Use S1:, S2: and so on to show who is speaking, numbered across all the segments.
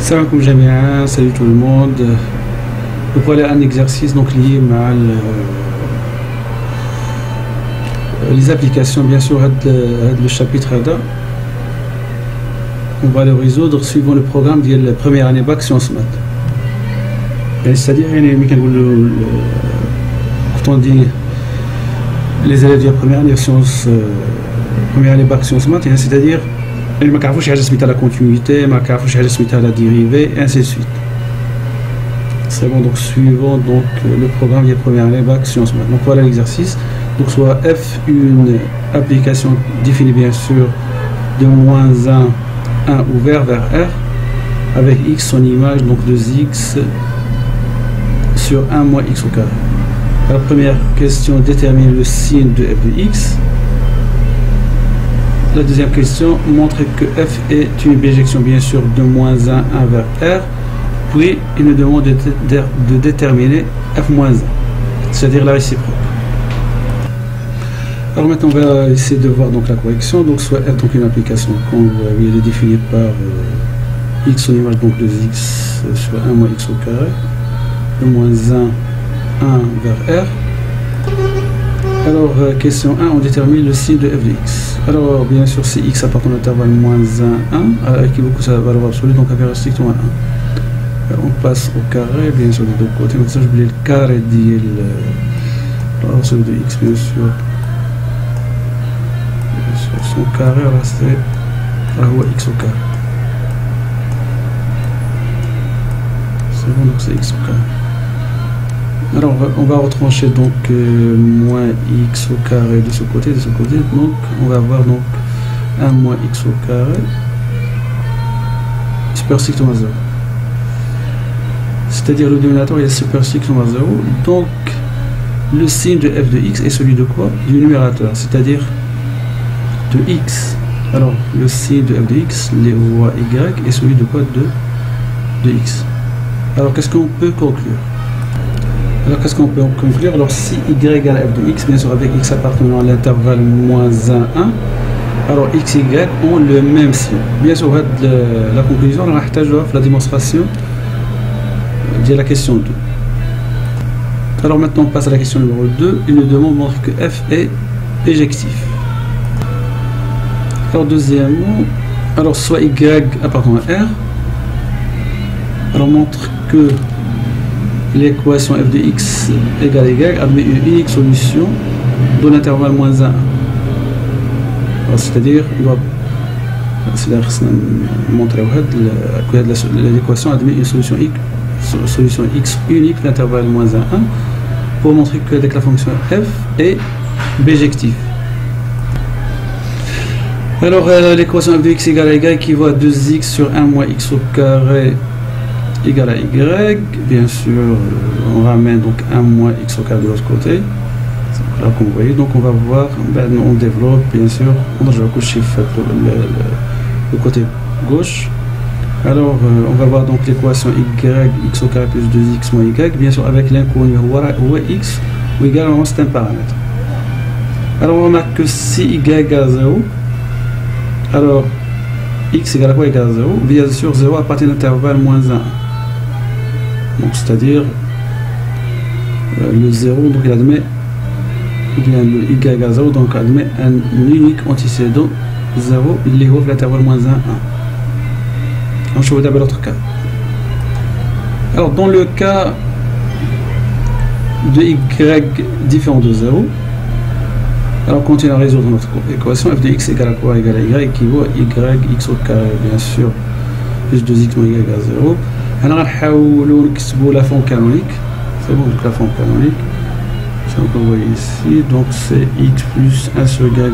S1: Salam alaikum jamia, salut tout le monde. Donc voilà un exercice donc lié à les applications, bien sûr, le chapitre là. On va le résoudre suivant le programme de la première année bac sciences maths. C'est-à-dire, quand on dit les élèves de la première année bac sciences maths, c'est-à-dire ils ne savent pas la continuité, ils ne savent pas la dérivée, et ainsi de suite. C'est bon, donc suivant donc, le programme de la première année bac sciences maths. Donc voilà l'exercice. Donc soit F, une application définie bien sûr de -1 ouvert vers R, avec X son image, donc 2X sur 1 moins X au carré. La première question détermine le signe de f de X. La deuxième question montre que f est une bijection bien sûr de -1 vers R, puis il nous demande de déterminer f-1, c'est-à-dire la réciproque. Alors maintenant on va essayer de voir donc la correction. Donc soit f donc une application qu'on elle est définie par x son image donc 2x sur 1 moins x au carré, de -1 vers R. Alors question 1, on détermine le signe de f de x. Alors bien sûr si x appartient à l'intervalle -1, à l'équivoque ça va valeur absolue, donc avec strictement 1. On passe au carré, bien sûr des deux côtés, donc ça j'oublie le carré de valeur absolue de x bien sûr. Son carré, alors c'est x au carré. C'est bon, donc c'est x au carré. Alors on va retrancher donc moins x au carré de ce côté, donc on va avoir donc 1 moins x au carré super strictement 0. C'est-à-dire le dénominateur il est super strictement 0, donc le signe de f de x est celui de quoi? Du numérateur, c'est-à-dire de x. Alors le signe de f de x, les voies y, est celui de quoi? De x. Alors qu'est-ce qu'on peut conclure? Alors si y égale f de x, bien sûr avec x appartenant à l'intervalle -1, 1, alors x, y ont le même signe. Bien sûr la conclusion, on va la démonstration de la question 2. Alors maintenant on passe à la question numéro 2. Il nous demande de montrer que f est bijectif. Alors deuxièmement, alors soit y appartenant à R, alors montre que l'équation f de x égale y admet une unique solution de l'intervalle -1, 1. C'est-à-dire, montrer que l'équation admet une solution x unique de l'intervalle -1, 1 pour montrer que la fonction f est bijective. Alors l'équation f de x égale à y équivaut à 2x sur 1 moins x au carré égale à y. Bien sûr, on ramène donc 1 moins x au carré de l'autre côté. Là, comme vous voyez, donc on va voir, on développe, bien sûr, on va coucher le côté gauche. Alors, on va voir donc l'équation y, x au carré plus 2x moins y, bien sûr, avec l'inconnu x, ou également c'est un paramètre. Alors, on remarque que si y égale 0, alors x égale à quoi? Égale à 0, bien sûr 0 à partir de l'intervalle -1. Donc c'est-à-dire le 0, donc il admet bien le y égale à 0, donc il admet un unique antécédent 0, il est ouvre l'intervalle -1, 1. On choisit d'abord l'autre cas. Alors dans le cas de y différent de 0, alors on continue à résoudre notre équation. F de x égale à quoi? Égale à y équivaut à y x au carré, bien sûr, plus 2x moins y égale à 0. Alors on va chercher la forme canonique. C'est bon, donc la forme canonique. C'est ce qu'on voit ici. Donc c'est x plus 1 sur y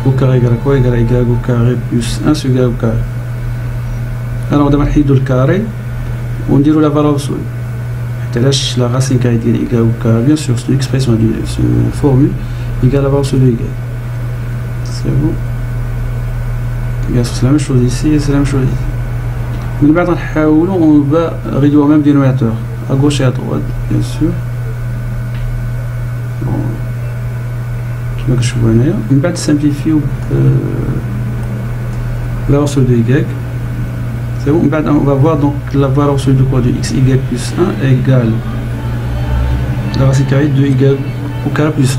S1: au carré égale à quoi? Égale à y au carré plus 1 sur y au carré. Alors on va chercher le carré. On dit la valeur absolue. La racine carrée de y au carré, bien sûr, c'est une expression, c'est une formule égale à la valeur absolue de y. C'est bon. Bien sûr, c'est la même chose ici et c'est la même chose ici. Mais on va réduire au même dénominateur, à gauche et à droite, bien sûr. Bon. On va simplifier la valeur absolue de y. C'est bon. On va voir donc la valeur absolue de quoi? De x y plus 1 égale la racine carrée de y au carré plus 1.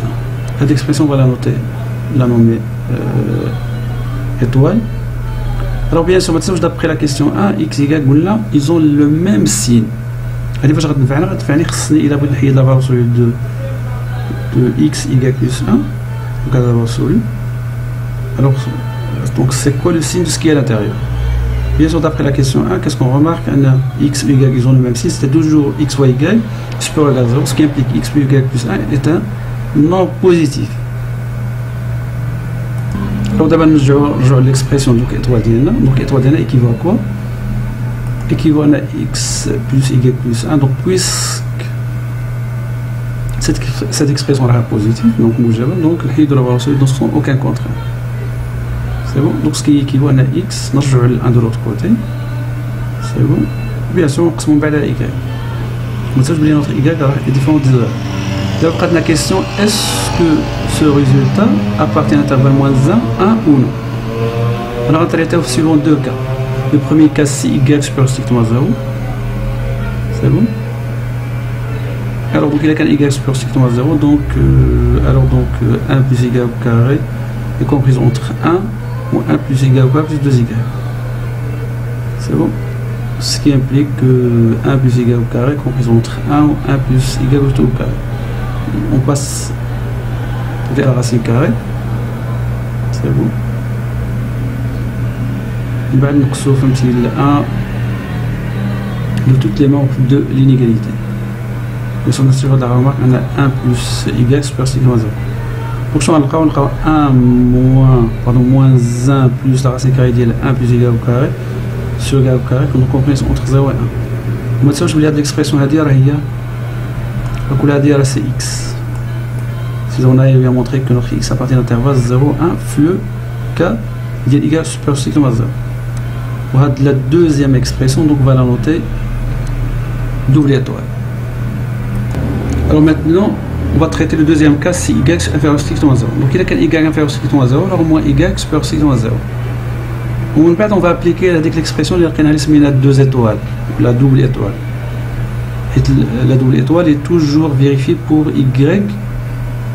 S1: Cette expression, on va la noter, la nommer étoile. Alors bien sûr, maintenant, d'après la question 1, x, y, là, ils ont le même signe. Allez, je vais la valeur absolue de x, y plus 1. Donc, la valeur absolue. Alors, donc c'est quoi le signe de ce qui est à l'intérieur? Bien sûr, d'après la question 1, qu'est-ce qu'on remarque? X, y, ils ont le même signe, c'est toujours x, y, supérieur à 0, ce qui implique x plus y plus 1 est un non positif. Alors d'abord, nous jouons l'expression donc étoile d'N. Donc étoile d'N équivaut à quoi? Équivaut à x plus y plus 1. Donc puisque cette expression est positive, donc nous avons donc le de la valeur absolue sans aucun contraire. C'est bon. Donc ce qui équivaut à x, nous jouons un de l'autre côté. C'est bon. Bien sûr, on se met à y. Donc ça, je veux dire notre y est différent de 0. Donc, la question, est-ce que ce résultat appartient à l'intervalle moins 1, 1 ou non? On a traité suivant deux cas. Le premier cas, c'est y supérieur strictement 0. C'est bon? Alors, donc, il a qu'un y supérieur strictement 0. Donc, 1 plus y au carré est compris entre 1 ou 1 plus y au carré plus 2y. C'est bon? Ce qui implique que 1 plus y au carré est compris entre 1 ou 1 plus y au carré. On passe vers la racine carrée. C'est bon. Il va nous sauver un petit 1 de toutes les membres de l'inégalité. Mais si on assure de la remarque, on a 1 plus y supérieur strictement 0. Donc si on a moins 1 plus la racine carrée de 1 plus y au carré sur y au carré, qu'on comprend entre 0 et 1. Maintenant, je vais dire l'expression à dire, donc la dire c'est x. Si on a bien montré que notre x appartient à l'intervalle 0, 1, fleu, k, il y a y supérieur strictement 0. On a la deuxième expression, donc on va la noter double étoile. Alors maintenant, on va traiter le deuxième cas si y inférieur strictement 0. Donc il y a qu'un y inférieur strictement 0, alors au moins y supérieur strictement 0. On va appliquer avec l'expression de la deux étoiles, la double étoile. Et la double étoile est toujours vérifiée pour y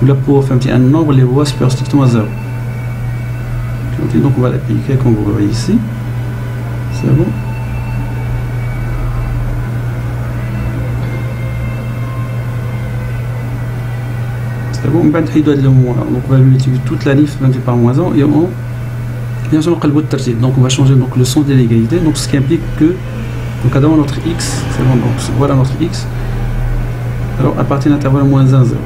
S1: ou là pour un nombre les voies supérieures strictement 0. Donc on va l'appliquer comme vous voyez ici. C'est bon. C'est bon. Il doit être le moins. Donc on va multiplier toute la liste par moins 1 et on bien sûr donc on va changer donc le sens de l'égalité. Donc ce qui implique que donc d'abord notre x, c'est bon, donc voilà notre x. Alors à partir de l'intervalle moins 1, 0.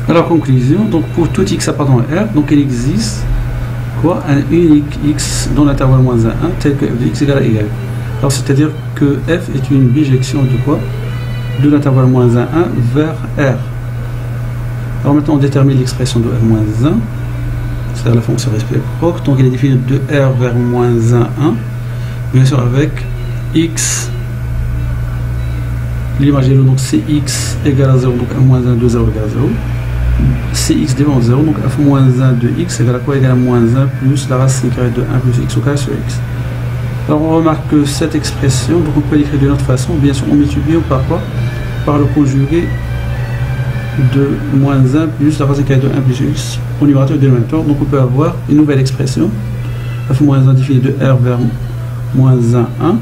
S1: Alors conclusion, donc pour tout x appartenant à R, donc il existe quoi? Un unique x dans l'intervalle moins 1, 1 tel que f de x égale à y. Alors c'est-à-dire que f est une bijection de quoi? De l'intervalle moins 1, 1 vers R. Alors maintenant on détermine l'expression de r moins 1. C'est-à-dire la fonction réciproque, donc il est défini de r vers moins 1, 1, bien sûr avec x, l'imaginez donc cx égale à 0, donc à moins 1 de 0 égale à 0, cx devant 0, donc f moins 1 de x égale à quoi? Égale à moins 1 plus la racine carrée de 1 plus x au carré sur x. Alors on remarque que cette expression, donc on peut l'écrire d'une autre façon, bien sûr on multiplie par quoi? Par le conjugué de moins 1 plus la racine carrée de 1 plus x au numérateur de même temps. Donc on peut avoir une nouvelle expression f moins 1 définie de r vers moins 1, 1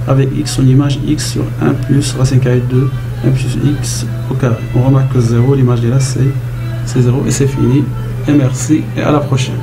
S1: avec x son image x sur 1 plus racine carrée de 1 plus x au carré. On remarque que 0, l'image de là c'est 0 et c'est fini. Et merci et à la prochaine.